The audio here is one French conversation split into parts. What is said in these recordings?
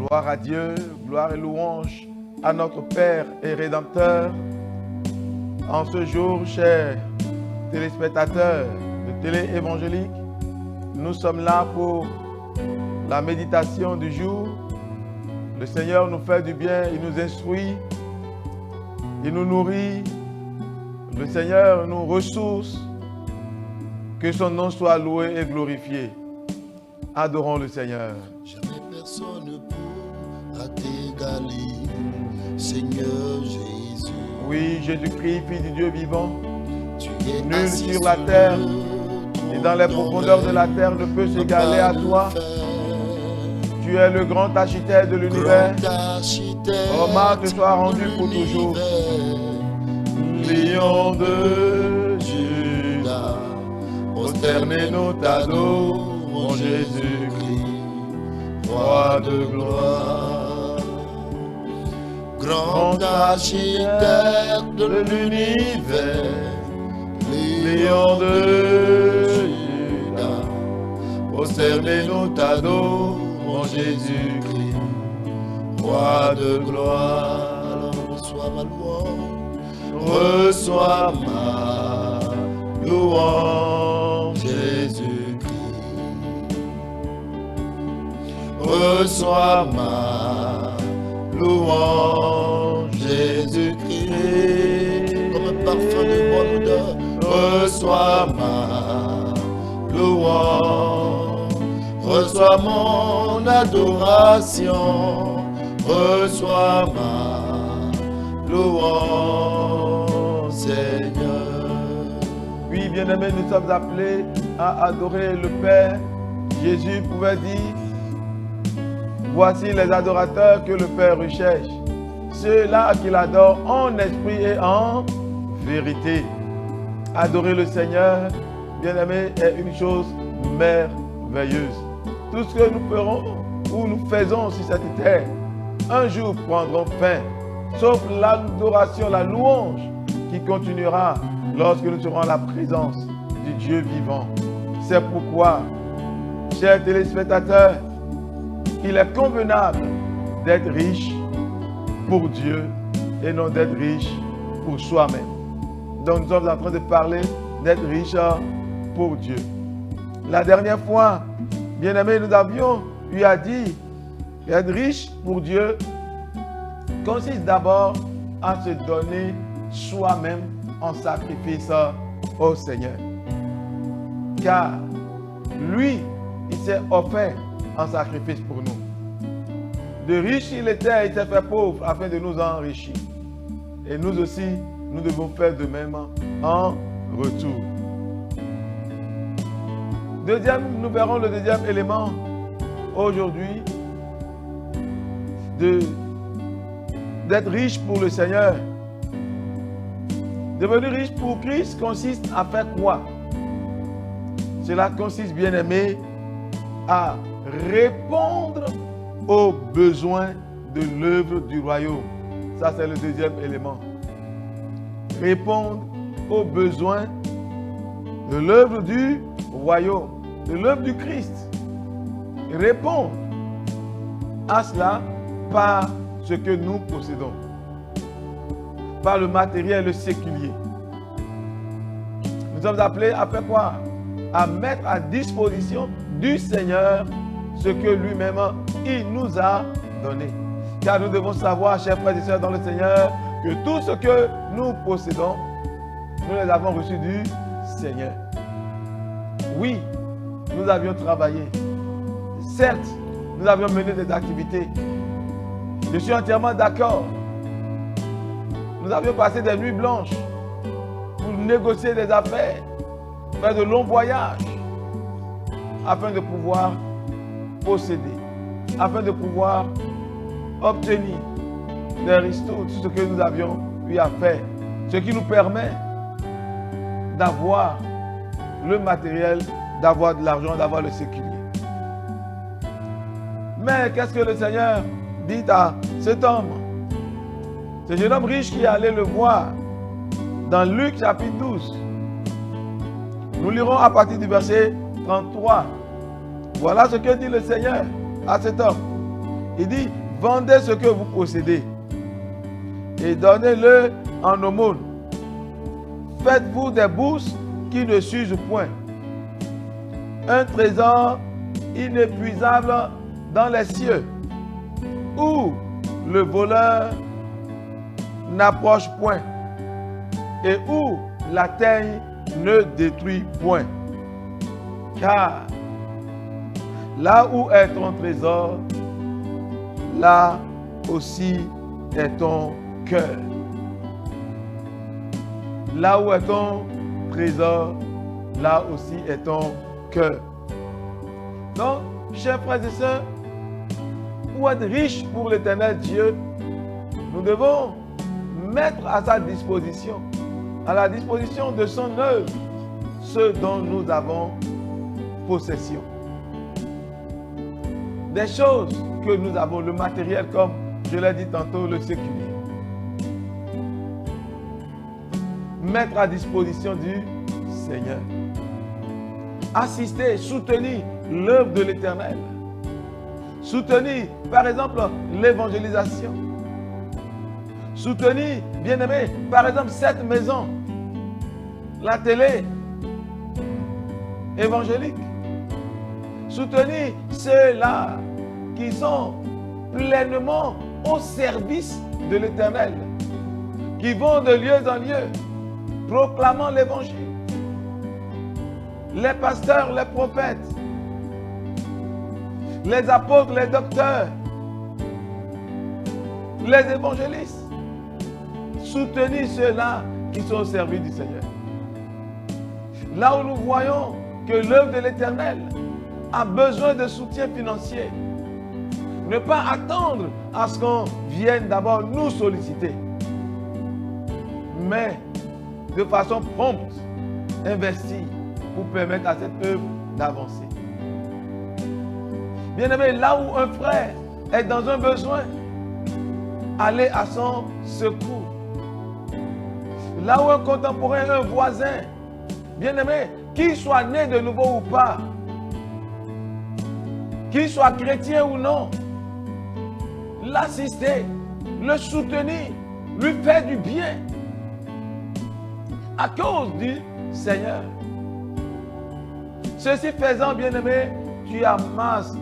Gloire à Dieu, gloire et louange à notre Père et Rédempteur. En ce jour, chers téléspectateurs de Télé Évangélique, nous sommes là pour la méditation du jour. Le Seigneur nous fait du bien, il nous instruit, il nous nourrit. Le Seigneur nous ressource. Que son nom soit loué et glorifié. Adorons le Seigneur. Jamais personne pourra t'égaler, Seigneur Jésus. Oui, Jésus-Christ, Fils du Dieu vivant, Tu es nul assis sur la terre et dans les profondeurs de la terre ne peut s'égaler à toi. Tu es le grand architecte de l'univers. Hommage te soit rendu pour toujours. Lion de Juda, prosterné nous t'adorons, Jésus-Christ, roi de gloire. Grand architecte de l'univers, Lion de Juda, prosterné nous t'adorons, Jésus-Christ, roi de gloire. alors reçois ma louange. Reçois ma louange, Jésus-Christ. Reçois ma louange, Jésus-Christ. Comme un parfum de bonne odeur, Reçois ma louange. Reçois mon adoration. Reçois ma louange, Seigneur. Oui, bien-aimés, nous sommes appelés à adorer le Père. Jésus pouvait dire: voici les adorateurs que le Père recherche, ceux-là qu'il adore en esprit et en vérité. Adorer le Seigneur, bien-aimés, est une chose merveilleuse. Tout ce que nous ferons ou nous faisons sur cette terre, un jour prendront fin, sauf l'adoration, la louange qui continuera lorsque nous serons à la présence du Dieu vivant. C'est pourquoi, chers téléspectateurs, il est convenable d'être riche pour Dieu et non d'être riche pour soi-même. Donc nous sommes en train de parler d'être riche pour Dieu. La dernière fois, bien-aimés, nous avions eu à dire qu'être riche pour Dieu consiste d'abord à se donner soi-même en sacrifice au Seigneur. Car lui, il s'est offert en sacrifice pour nous. De riche il était, il s'est fait pauvre afin de nous enrichir. Et nous aussi, nous devons faire de même en retour. Nous verrons le deuxième élément aujourd'hui d'être riche pour le Seigneur. Devenir riche pour Christ consiste à faire quoi? Cela consiste, bien aimé, à répondre aux besoins de l'œuvre du royaume. Ça, c'est le deuxième élément. Répondre aux besoins de l'œuvre du royaume, de l'œuvre du Christ. Répondre à cela par ce que nous possédons, par le matériel, le séculier. Nous sommes appelés à faire quoi? À mettre à disposition du Seigneur ce que lui-même, il nous a donné. Car nous devons savoir, chers frères et sœurs dans le Seigneur, que tout ce que nous possédons, nous les avons reçus du Seigneur. Oui, nous avions travaillé. Certes, nous avions mené des activités. Je suis entièrement d'accord. Nous avions passé des nuits blanches pour négocier des affaires, faire de longs voyages, afin de pouvoir posséder, afin de pouvoir obtenir des restos, tout ce que nous avions eu à faire, ce qui nous permet d'avoir le matériel, d'avoir de l'argent, d'avoir le séculier. Mais qu'est-ce que le Seigneur dit à cet homme? Ce jeune homme riche qui allait le voir dans Luc chapitre 12. Nous lirons à partir du verset 33. Voilà ce que dit le Seigneur à cet homme. Il dit, vendez ce que vous possédez et donnez-le en aumône. Faites-vous des bourses qui ne s'usent point, un trésor inépuisable dans les cieux, où le voleur n'approche point et où la teigne ne détruit point. Car là où est ton trésor, là aussi est ton cœur. Là où est ton trésor, là aussi est ton cœur. Donc, chers frères et sœurs, pour être riche pour l'Éternel Dieu, nous devons mettre à sa disposition, à la disposition de son œuvre, ce dont nous avons possession. Des choses que nous avons, le matériel, comme je l'ai dit tantôt, le séculier. Mettre à disposition du Seigneur. Assister, soutenir l'œuvre de l'Éternel. Soutenir, par exemple, l'évangélisation. Soutenir, bien-aimé, par exemple, cette maison, la télé évangélique. Soutenir ceux-là qui sont pleinement au service de l'Éternel, qui vont de lieu en lieu, proclamant l'évangile. Les pasteurs, les prophètes, les apôtres, les docteurs, les évangélistes. Soutenir ceux-là qui sont au service du Seigneur. Là où nous voyons que l'œuvre de l'Éternel a besoin de soutien financier, ne pas attendre à ce qu'on vienne d'abord nous solliciter, mais de façon prompte, investir pour permettre à cette œuvre d'avancer. Bien-aimé, là où un frère est dans un besoin, allez à son secours. Là où un contemporain, un voisin, bien-aimé, qu'il soit né de nouveau ou pas, qu'il soit chrétien ou non, l'assister, le soutenir, lui faire du bien à cause du Seigneur. Ceci faisant, bien-aimé, tu amasses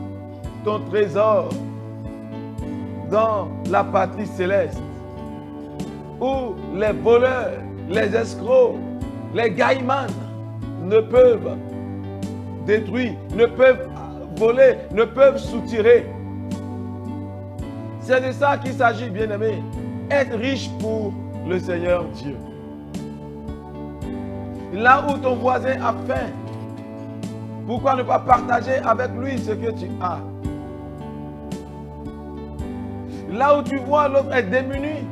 ton trésor dans la patrie céleste, où les voleurs, les escrocs, les gaïmans ne peuvent détruire, ne peuvent voler, ne peuvent soutirer. C'est de ça qu'il s'agit, bien-aimé. Être riche pour le Seigneur Dieu. Là où ton voisin a faim, pourquoi ne pas partager avec lui ce que tu as? Là où tu vois l'autre est démuni,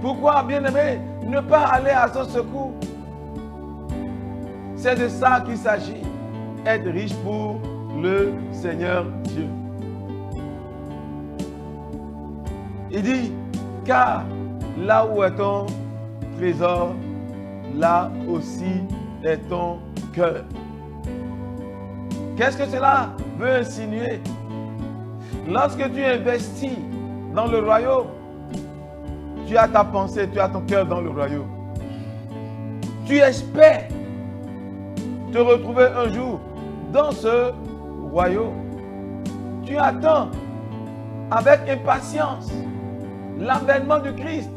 pourquoi, bien-aimé, ne pas aller à son secours? C'est de ça qu'il s'agit. Être riche pour le Seigneur Dieu. Il dit, car là où est ton trésor, là aussi est ton cœur. Qu'est-ce que cela veut insinuer? Lorsque tu investis dans le royaume, tu as ta pensée, tu as ton cœur dans le royaume. Tu espères te retrouver un jour dans ce royaume. Tu attends avec impatience l'avènement du Christ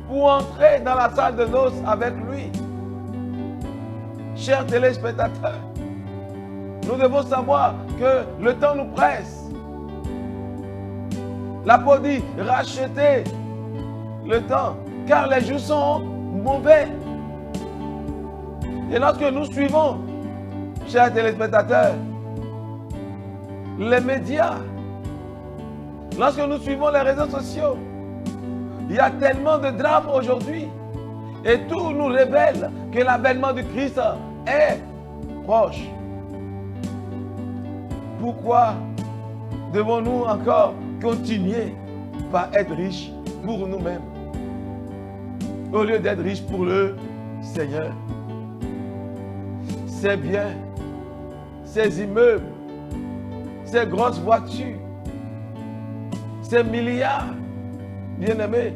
pour entrer dans la salle de noces avec lui. Chers téléspectateurs, nous devons savoir que le temps nous presse. L'apôtre dit, rachetez le temps, car les jours sont mauvais. Et lorsque nous suivons, chers téléspectateurs, les médias, lorsque nous suivons les réseaux sociaux, il y a tellement de drames aujourd'hui. Et tout nous révèle que l'avènement du Christ est proche. Pourquoi devons-nous encore continuer par être riches pour nous-mêmes, au lieu d'être riches pour le Seigneur? Ces biens, ces immeubles, ces grosses voitures, ces milliards, bien-aimés.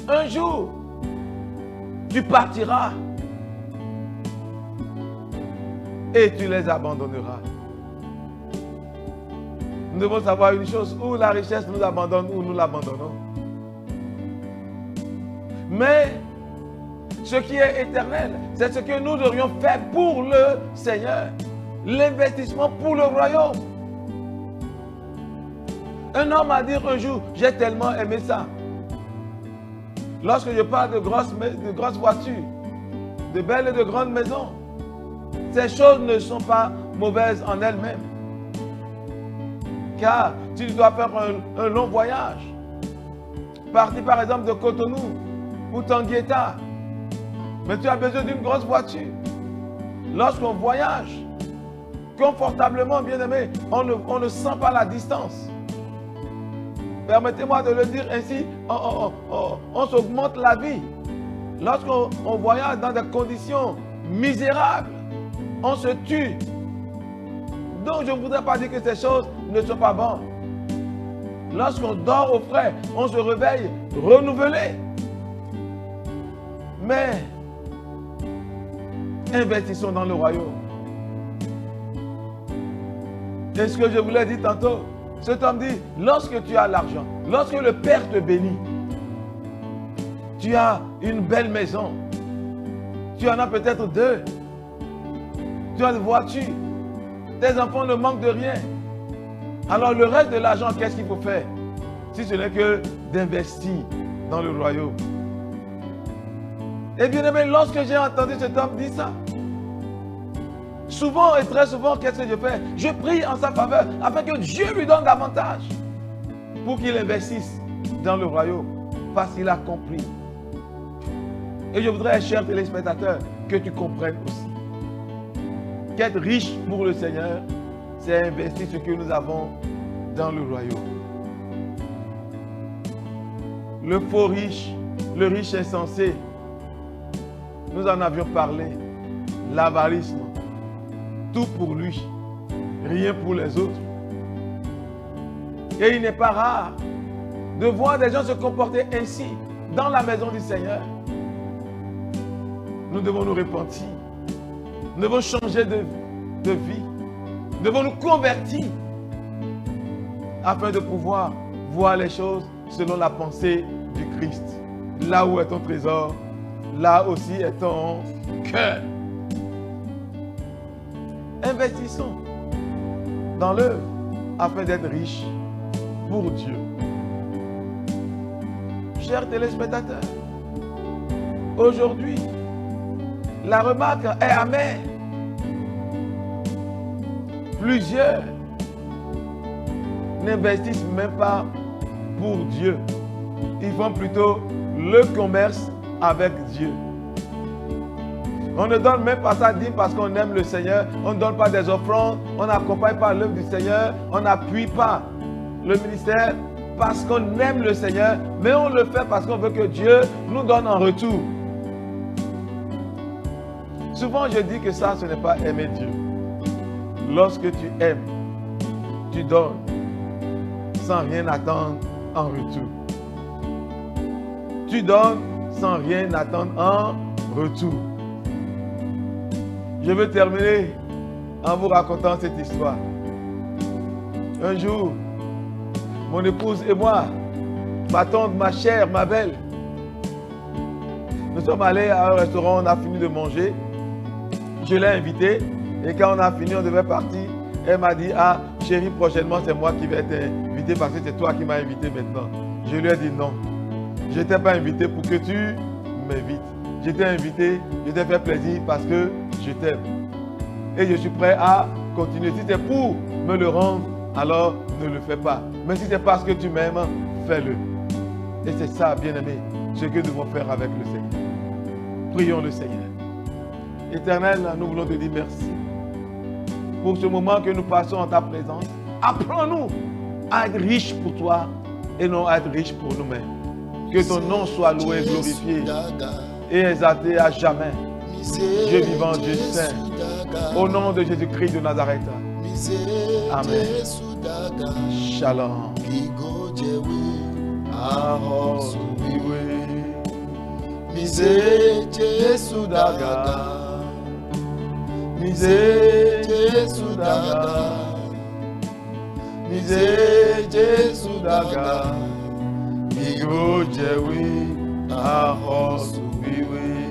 Un jour, tu partiras et tu les abandonneras. Nous devons savoir une chose, où la richesse nous abandonne, où nous l'abandonnons. Mais ce qui est éternel, c'est ce que nous aurions fait pour le Seigneur. L'investissement pour le royaume. Un homme a dit un jour, j'ai tellement aimé ça. Lorsque je parle de grosses voitures, de belles et de grandes maisons, ces choses ne sont pas mauvaises en elles-mêmes. Car tu dois faire un long voyage, partir par exemple de Cotonou ou Tanguieta, mais tu as besoin d'une grosse voiture. Lorsqu'on voyage confortablement, bien aimé, on ne sent pas la distance. Permettez-moi de le dire ainsi, on s'augmente la vie. Lorsqu'on voyage dans des conditions misérables, on se tue. Donc je ne voudrais pas dire que ces choses ne sont pas bonnes. Lorsqu'on dort au frais, on se réveille renouvelé. Mais investissons dans le royaume. Et ce que je vous l'ai dit tantôt, cet homme dit, lorsque tu as l'argent, lorsque le Père te bénit, tu as une belle maison, tu en as peut-être 2, tu as une voiture, tes enfants ne manquent de rien. Alors le reste de l'argent, qu'est-ce qu'il faut faire? Si ce n'est que d'investir dans le royaume. Et bien aimé, lorsque j'ai entendu cet homme dire ça, souvent et très souvent, qu'est-ce que je fais? Je prie en sa faveur afin que Dieu lui donne davantage pour qu'il investisse dans le royaume parce qu'il a compris. Et je voudrais, chers téléspectateurs, que tu comprennes aussi qu'être riche pour le Seigneur, c'est investir ce que nous avons dans le royaume. Le faux riche, le riche insensé, nous en avions parlé, l'avarice, tout pour lui, rien pour les autres. Et il n'est pas rare de voir des gens se comporter ainsi dans la maison du Seigneur. Nous devons nous repentir. Nous devons changer de vie. Nous devons nous convertir afin de pouvoir voir les choses selon la pensée du Christ. Là où est ton trésor, là aussi est ton cœur. Investissons dans l'œuvre afin d'être riches pour Dieu. Chers téléspectateurs, aujourd'hui, la remarque est amère. Plusieurs n'investissent même pas pour Dieu. Ils font plutôt le commerce avec Dieu. On ne donne même pas ça digne parce qu'on aime le Seigneur. On ne donne pas des offrandes. On n'accompagne pas l'œuvre du Seigneur. On n'appuie pas le ministère parce qu'on aime le Seigneur. Mais on le fait parce qu'on veut que Dieu nous donne en retour. Souvent, je dis que ça, ce n'est pas aimer Dieu. Lorsque tu aimes, tu donnes sans rien attendre en retour. Tu donnes sans rien attendre en retour. Je veux terminer en vous racontant cette histoire. Un jour, mon épouse et moi, ma tante, ma chère, ma belle, nous sommes allés à un restaurant, on a fini de manger. Je l'ai invitée et quand on a fini, on devait partir. Elle m'a dit, ah chérie, prochainement c'est moi qui vais t'inviter parce que c'est toi qui m'as invité maintenant. Je lui ai dit non. Je ne t'ai pas invité pour que tu m'invites. Je t'ai invité, je t'ai fait plaisir parce que je t'aime. Et je suis prêt à continuer. Si c'est pour me le rendre, alors ne le fais pas. Mais si c'est parce que tu m'aimes, fais-le. Et c'est ça, bien-aimé, ce que nous devons faire avec le Seigneur. Prions le Seigneur. Éternel, nous voulons te dire merci pour ce moment que nous passons en ta présence. Apprends-nous à être riches pour toi et non à être riches pour nous-mêmes. Que ton nom soit loué, glorifié et exalté à jamais. Dieu vivant, Dieu saint, au nom de Jésus-Christ de Nazareth, Amen. Sudaga, Shalom. Bigo Jewi, Ahosubiwe. Mise Jesu Daga, Mise Jesu daga. Mise Jesu daga. Bigo jewi. Ahosubiwe.